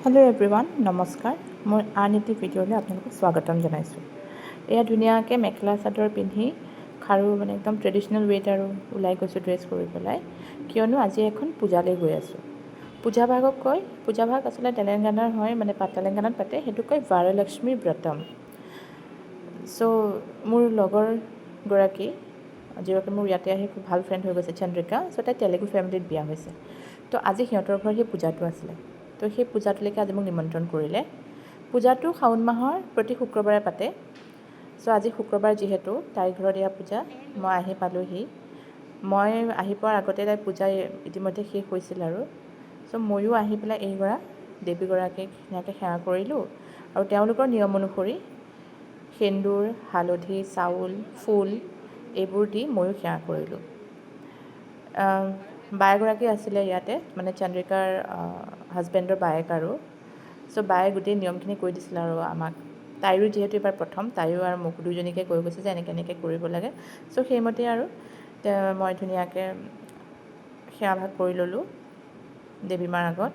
Hello' everyone, নমস্কাৰ। মোৰ আন এটি ভিডিঅ'লৈ আপোনালোকক স্বাগতম জনাইছোঁ। এয়া ধুনীয়াকৈ মেখেলা চাদৰ পিন্ধি খাৰু মানে একদম ট্ৰেডিশ্যনেল ৱেত আৰু ওলাই গৈছোঁ ড্ৰেছ কৰি পেলাই, কিয়নো আজি এখন পূজালৈ গৈ আছোঁ। পূজা ভাগক কয়, পূজা ভাগ আচলতে তেলেংগানাৰ হয়, মানে তেলেংগানাত পাতে, সেইটো কয় বাৰলক্ষ্মী ব্ৰতম। চ' মোৰ লগৰগৰাকী, যিগৰাকী মোৰ ইয়াতে আহি খুব ভাল ফ্ৰেণ্ড হৈ গৈছে, চন্দ্ৰিকা। চ' তাই তেলেগু ফেমিলিত বিয়া হৈছে। তো আজি সিহঁতৰ ঘৰত সেই পূজাটো আছিলে। তো সেই পূজাটোলৈকে আজি মোক নিমন্ত্ৰণ কৰিলে। পূজাটো শাওণ মাহৰ প্ৰতি শুক্ৰবাৰে পাতে। চ' আজি শুক্ৰবাৰ যিহেতু তাইৰ ঘৰত এয়া পূজা, মই আহি পালোহি। মই আহি পোৱাৰ আগতে তাই পূজা ইতিমধ্যে শেষ হৈছিল আৰু। চ' ময়ো আহি পেলাই দেৱীগৰাকীক ধুনীয়াকৈ সেৱা কৰিলোঁ, আৰু তেওঁলোকৰ নিয়ম অনুসৰি সেন্দুৰ, হালধি, চাউল, ফুল এইবোৰ দি ময়ো সেৱা কৰিলোঁ। বায়েগৰাকী আছিলে ইয়াতে, মানে চন্দ্ৰিকাৰ হাজবেণ্ডৰ বায়েক আৰু। চ' বায়ে গোটেই নিয়মখিনি কৈ দিছিলে আৰু আমাক। তাইৰো যিহেতু এইবাৰ প্ৰথম, তাইও আৰু মোক দুয়োজনীকে কৈ গৈছে যে এনেকৈ এনেকৈ কৰিব লাগে। চ' সেইমতে আৰু মই ধুনীয়াকৈ সেৱা ভাগ কৰি ল'লোঁ দেৱী মাৰ আগত।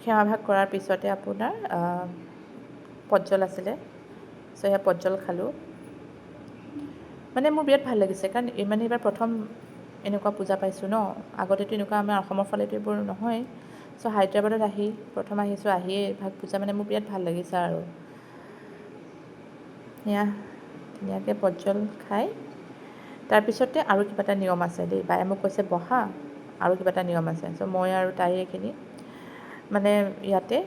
সেৱা ভাগ কৰাৰ পিছতে আপোনাৰ পজ্জল আছিলে। চ' সেয়া পজ্জল খালোঁ। মানে মোৰ বিৰাট ভাল লাগিছে, কাৰণ মানে এইবাৰ প্ৰথম এনেকুৱা পূজা পাইছোঁ ন। আগতেতো এনেকুৱা আমাৰ অসমৰ ফালেতো এইবোৰ নহয়। চ' হায়দৰাবাদত প্ৰথম আহিছোঁ, আহিয়ে এইভাগ পূজা মানে মোৰ বিৰাট ভাল লাগিছে আৰু। এয়া ধুনীয়াকৈ পজ্জল খাই তাৰপিছতে আৰু কিবা এটা নিয়ম আছে দেই। বায়ে মোক কৈছে বহা, আৰু কিবা এটা নিয়ম আছে। চ' মই আৰু তাই এইখিনি মানে ইয়াতে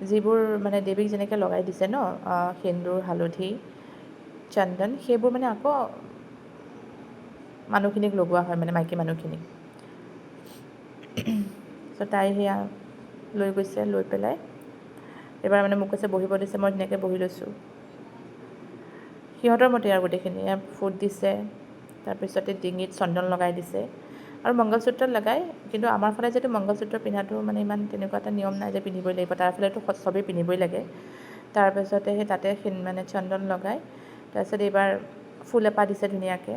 যিবোৰ মানে দেৱীক যেনেকৈ লগাই দিছে ন, সেন্দুৰ, হালধি, চন্দন, সেইবোৰ মানে আকৌ মানুহখিনিক লগোৱা হয়, মানে মাইকী মানুহখিনিক। চ' তাই সেয়া লৈ গৈছে, লৈ পেলাই এইবাৰ মানে মোক কৈছে বহিব দিছে, মই ধুনীয়াকৈ বহি লৈছোঁ। সিহঁতৰ মতে আৰু গোটেইখিনি ফুট দিছে, তাৰপিছতে ডিঙিত চন্দন লগাই দিছে, আৰু মংগলসূত্ৰত লগাই। কিন্তু আমাৰ ফালে যিহেতু মংগলসূত্ৰ পিন্ধাটো মানে ইমান তেনেকুৱা এটা নিয়ম নাই যে পিন্ধিবই লাগিব, তাৰ ফালেতো চবেই পিন্ধিবই লাগে। তাৰপিছতে সেই তাতে মানে চন্দন লগাই, তাৰপিছত এইবাৰ ফুল এপাহ দিছে ধুনীয়াকৈ।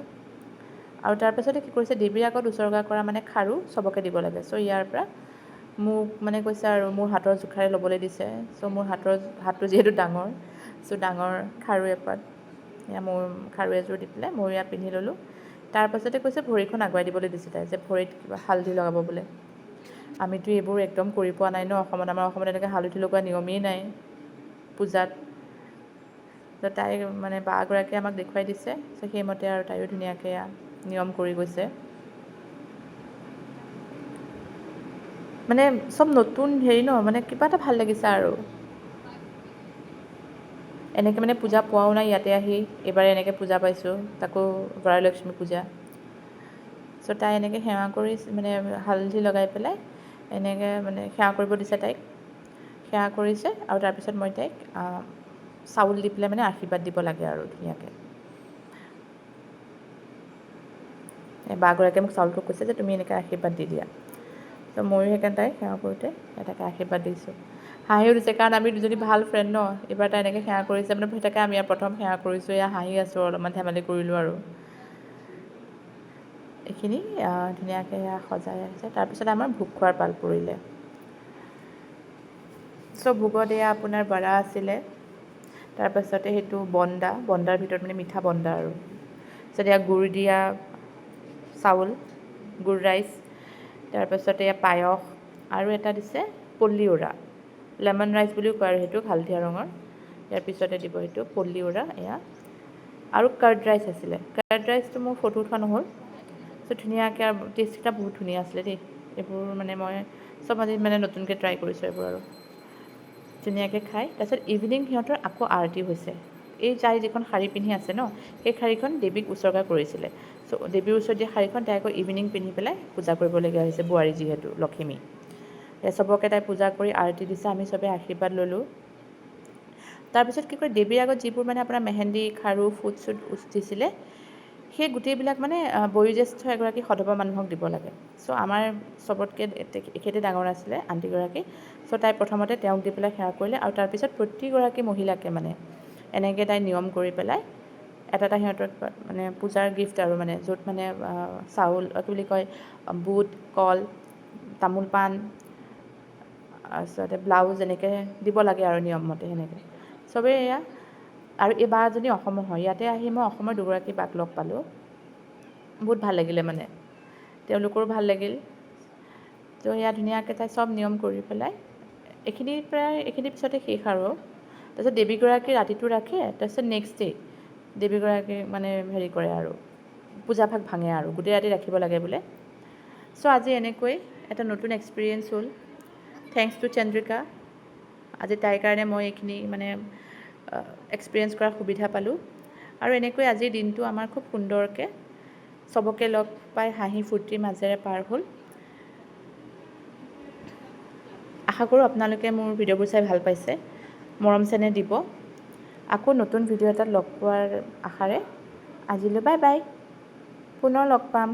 আৰু তাৰপিছতে কি কৰিছে, দেৱীৰ আগত উছৰ্গা কৰা মানে খাৰু চবকে দিব লাগে। চ' ইয়াৰ পৰা মোক মানে কৈছে আৰু মোৰ হাতৰ জোখাৰে ল'বলৈ দিছে। চ' মোৰ হাতটো যিহেতু ডাঙৰ, চ' ডাঙৰ খাৰু এপাত, এয়া মোৰ খাৰু এযোৰ দি পেলাই মই এয়া পিন্ধি ল'লোঁ। তাৰপাছতে কৈছে ভৰিখন আগুৱাই দিবলৈ দিছে তাই, যে ভৰিত কিবা হালধি লগাব বোলে। আমিতো এইবোৰ একদম কৰি পোৱা নাই ন অসমত। আমাৰ অসমত এনেকৈ হালধি লগোৱা নিয়মেই নাই পূজাত। তো তাই মানে বাগৰাকীয়ে আমাক দেখুৱাই দিছে। চ' সেইমতে আৰু তাইও ধুনীয়াকৈ নিয়ম কৰি গৈছে। মানে চব নতুন হেৰি ন, মানে কিবা এটা ভাল লাগিছে আৰু। এনেকৈ মানে পূজা পোৱাও নাই ইয়াতে আহি, এইবাৰ এনেকৈ পূজা পাইছোঁ, তাকো বৰালক্ষ্মী পূজা। চ' তাই এনেকৈ সেৱা কৰি মানে হালধি লগাই পেলাই এনেকৈ মানে সেৱা কৰিব দিছে তাইক। সেৱা কৰিছে, আৰু তাৰপিছত মই তাইক চাউল দি পেলাই মানে আশীৰ্বাদ দিব লাগে আৰু ধুনীয়াকৈ। বাগৰাকীয়ে মোক চাউলটো কৈছে যে তুমি এনেকৈ আশীৰ্বাদ দি দিয়া। ত' ময়ো সেইকাৰণে তাইক সেৱা কৰোঁতে তাকে আশীৰ্বাদ দিছোঁ। হাঁহিও দিছে, কাৰণ আমি দুজনী ভাল ফ্ৰেণ্ড ন। এইবাৰ তাই এনেকৈ সেৱা কৰিছে মানে তাকে আমি প্ৰথম সেৱা কৰিছোঁ, এয়া হাঁহি আছোঁ, অলপমান ধেমালি কৰিলোঁ আৰু। এইখিনি ধুনীয়াকৈ সজাই আছে। তাৰপিছত আমাৰ ভোগ খোৱাৰ পাল পৰিলে। চ' ভোগত এয়া আপোনাৰ বৰা আছিলে, তাৰপাছতে সেইটো বন্দাৰ ভিতৰত মানে মিঠা বন্দা আৰু। তাৰপিছত এয়া গুড় দিয়া চাউল, গুড় ৰাইচ, তাৰপাছতে এয়া পায়স, আৰু এটা দিছে পল্লী উৰা, লেমন ৰাইচ বুলিও কয় আৰু সেইটোক, হালধীয়া ৰঙৰ। ইয়াৰ পিছতে দিব এইটো পল্লী উৰা এয়া, আৰু কাৰ্ড ৰাইচ আছিলে। কাৰ্ড ৰাইচটো মোৰ ফটো উঠোৱা নহ'ল। চ' ধুনীয়াকৈ আৰু টেষ্টকেইটা বহুত ধুনীয়া আছিলে দেই। এইবোৰ মানে মই চব আজি মানে নতুনকৈ ট্ৰাই কৰিছোঁ এইবোৰ আৰু। ধুনীয়াকৈ খাই তাৰপিছত ইভিনিং সিহঁতৰ আকৌ আৰতি হৈছে। এই তাই যিখন শাৰী পিন্ধি আছে ন, সেই শাৰীখন দেৱীক উছৰ্গা কৰিছিলে। চ' দেৱীৰ ওচৰত দিয়া শাৰীখন তাই আকৌ ইভিনিং পিন্ধি পেলাই পূজা কৰিবলগীয়া হৈছে, বোৱাৰী যিহেতু লখিমী। চবকে তাই পূজা কৰি আৰতি দিছে, আমি চবেই আশীৰ্বাদ ল'লোঁ। তাৰপিছত কি কয়, দেৱীৰ আগত যিবোৰ মানে আপোনাৰ মেহেন্দি, খাৰু, ফুট চুট দিছিলে, সেই গোটেইবিলাক মানে বয়োজ্যেষ্ঠ এগৰাকী সধবা মানুহক দিব লাগে। চ' আমাৰ চবতকৈ এখেতে ডাঙৰ আছিলে আণ্টিগৰাকী। চ' তাই প্ৰথমতে তেওঁক দি পেলাই সেৱা কৰিলে, আৰু তাৰপিছত প্ৰতিগৰাকী মহিলাকে মানে এনেকৈ তাই নিয়ম কৰি পেলাই এটা এটা সিহঁতৰ মানে পূজাৰ গিফ্ট আৰু মানে য'ত মানে চাউল কি বুলি কয় বুট কল তামোল পাণ তাৰপিছতে ব্লাউজ এনেকৈ দিব লাগে আৰু নিয়মমতে সেনেকৈ চবেই এয়া। আৰু এই বাজনী অসমৰ হয়, ইয়াতে আহি মই অসমৰ দুগৰাকী বাক লগ পালোঁ, বহুত ভাল লাগিলে মানে, তেওঁলোকৰো ভাল লাগিল। তো সেয়া ধুনীয়াকৈ তাই চব নিয়ম কৰি পেলাই এইখিনি পিছতে শেষ আৰু। তাৰপিছত দেৱীগৰাকী ৰাতিটো ৰাখে, তাৰপিছত নেক্সট ডে দেৱীগৰাকী মানে হেৰি কৰে আৰু পূজাভাগ ভাঙে আৰু গোটেই ৰাতি ৰাখিব লাগে বোলে। চ' আজি এনেকৈ এটা নতুন এক্সপিৰিয়েঞ্চ হ'ল, থেংকছ টু চন্দ্ৰিকা। আজি তাইৰ কাৰণে মই এইখিনি মানে এক্সপিৰিয়েঞ্চ কৰাৰ সুবিধা পালোঁ। আৰু এনেকৈ আজিৰ দিনটো আমাৰ খুব সুন্দৰকৈ চবকে লগ পাই হাঁহি ফূৰ্তিৰ মাজেৰে পাৰ হ'ল। আশা কৰোঁ আপোনালোকে মোৰ ভিডিঅ'বোৰ চাই ভাল পাইছে, মৰম চেনেহ দিব। আকৌ নতুন ভিডিঅ' এটাত লগ পোৱাৰ আশাৰে আজিলৈ বাই বাই, পুনৰ লগ পাম।